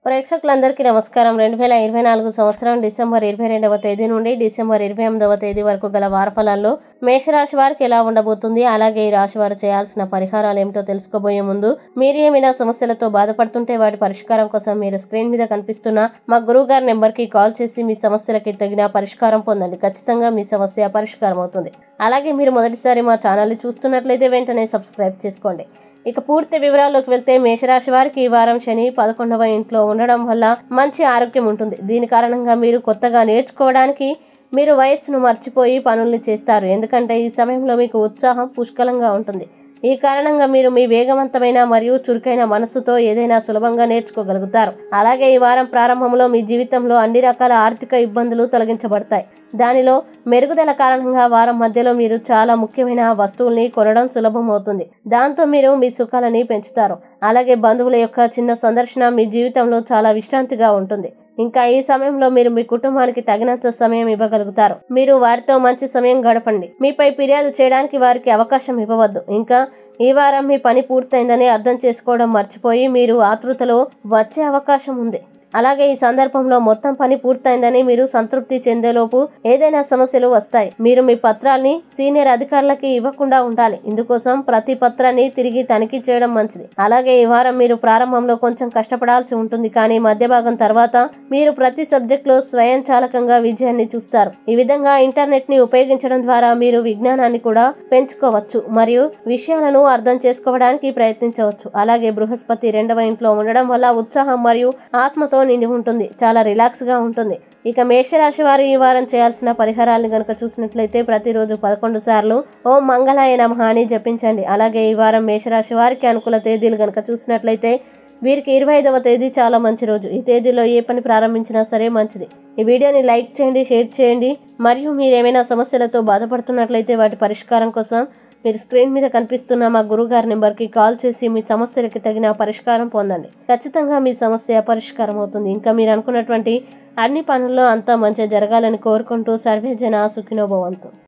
ప్రేక్షకులందరికీ నమస్కారం. 2024 సంవత్సరం డిసెంబర్ 22వ తేదీ నుండి డిసెంబర్ 28వ తేదీ వరకు గల వారఫలాల్లో మేషరాశి వారికి ఎలా ఉండబోతుంది, అలాగే ఈ రాశి వారు చేయాల్సిన పరిహారాలు ఏమిటో తెలుసుకోబోయే ముందు మీరు ఏమైనా సమస్యలతో బాధపడుతుంటే వాటి పరిష్కారం కోసం మీరు స్క్రీన్ మీద కనిపిస్తున్న మా గురువు గారి నెంబర్కి కాల్ చేసి మీ సమస్యలకి తగిన పరిష్కారం పొందండి. ఖచ్చితంగా మీ సమస్య పరిష్కారం అవుతుంది. అలాగే మీరు మొదటిసారి మా ఛానల్ని చూస్తున్నట్లయితే వెంటనే సబ్స్క్రైబ్ చేసుకోండి. ఇక పూర్తి వివరాల్లోకి వెళ్తే మేషరాశి వారికి ఈ వారం శని 11వ ఇంట్లో ఉండడం వల్ల మంచి ఆరోగ్యం ఉంటుంది. దీని కారణంగా మీరు కొత్తగా నేర్చుకోవడానికి మీరు వయస్సును మర్చిపోయి పనుల్ని చేస్తారు. ఎందుకంటే ఈ సమయంలో మీకు ఉత్సాహం పుష్కలంగా ఉంటుంది. ఈ కారణంగా మీరు మీ వేగవంతమైన మరియు చురుకైన మనస్సుతో ఏదైనా సులభంగా నేర్చుకోగలుగుతారు. అలాగే ఈ వారం ప్రారంభంలో మీ జీవితంలో అన్ని రకాల ఆర్థిక ఇబ్బందులు తొలగించబడతాయి. దానిలో మెరుగుదల కారణంగా వారం మధ్యలో మీరు చాలా ముఖ్యమైన వస్తువుల్ని కొనడం సులభం అవుతుంది. దాంతో మీరు మీ సుఖాలని పెంచుతారు. అలాగే బంధువుల యొక్క చిన్న సందర్శన మీ జీవితంలో చాలా విశ్రాంతిగా ఉంటుంది. ఇంకా ఈ సమయంలో మీరు మీ కుటుంబానికి తగినంత సమయం ఇవ్వగలుగుతారు. మీరు వారితో మంచి సమయం గడపండి. మీపై ఫిర్యాదు చేయడానికి వారికి అవకాశం ఇవ్వవద్దు. ఇంకా ఈ వారం మీ పని పూర్తయిందని అర్థం చేసుకోవడం మర్చిపోయి మీరు ఆతృతలో వచ్చే అవకాశం ఉంది. అలాగే ఈ సందర్భంలో మొత్తం పని పూర్తయిందని మీరు సంతృప్తి చెందేలోపు ఏదైనా సమస్యలు వస్తాయి. మీరు మీ పత్రాల్ని సీనియర్ అధికారులకి ఇవ్వకుండా ఉండాలి. ఇందుకోసం ప్రతి పత్రాన్ని తిరిగి తనిఖీ చేయడం మంచిది. అలాగే ఈ వారం మీరు ప్రారంభంలో కొంచెం కష్టపడాల్సి ఉంటుంది, కానీ మధ్య భాగం తర్వాత మీరు ప్రతి సబ్జెక్టులో స్వయంచాలకంగా విజయాన్ని చూస్తారు. ఈ విధంగా ఇంటర్నెట్ ని ఉపయోగించడం ద్వారా మీరు విజ్ఞానాన్ని కూడా పెంచుకోవచ్చు మరియు విషయాలను అర్థం చేసుకోవడానికి ప్రయత్నించవచ్చు. అలాగే బృహస్పతి 2వ ఇంట్లో ఉండడం వల్ల ఉత్సాహం మరియు ఆత్మతో నిండి ఉంటుంది. చాలా రిలాక్స్ గా ఉంటుంది. ఇక మేషరాశి వారు ఈ వారం చేయాల్సిన పరిహారాలను గనుక చూసినట్లయితే ప్రతిరోజు 11 సార్లు ఓం మంగళాయ నమః అని జపించండి. అలాగే ఈ వారం మేషరాశి వారికి అనుకూల తేదీలు గనుక చూసినట్లయితే వీరికి 25వ తేదీ చాలా మంచి రోజు. ఈ తేదీలో ఏ పని ప్రారంభించినా సరే మంచిది. ఈ వీడియోని లైక్ చేయండి, షేర్ చేయండి. మరియు మీరు ఏమైనా సమస్యలతో బాధపడుతున్నట్లయితే వాటి పరిష్కారం కోసం మీరు స్క్రీన్ మీద కనిపిస్తున్న మా గురుగారి నెంబర్కి కాల్ చేసి మీ సమస్యలకి తగిన పరిష్కారం పొందండి. ఖచ్చితంగా మీ సమస్య పరిష్కారం అవుతుంది. ఇంకా మీరు అనుకున్నటువంటి అన్ని పనుల్లో అంతా మంచిగా జరగాలని కోరుకుంటూ సర్వే జన సుఖినో భవంతు.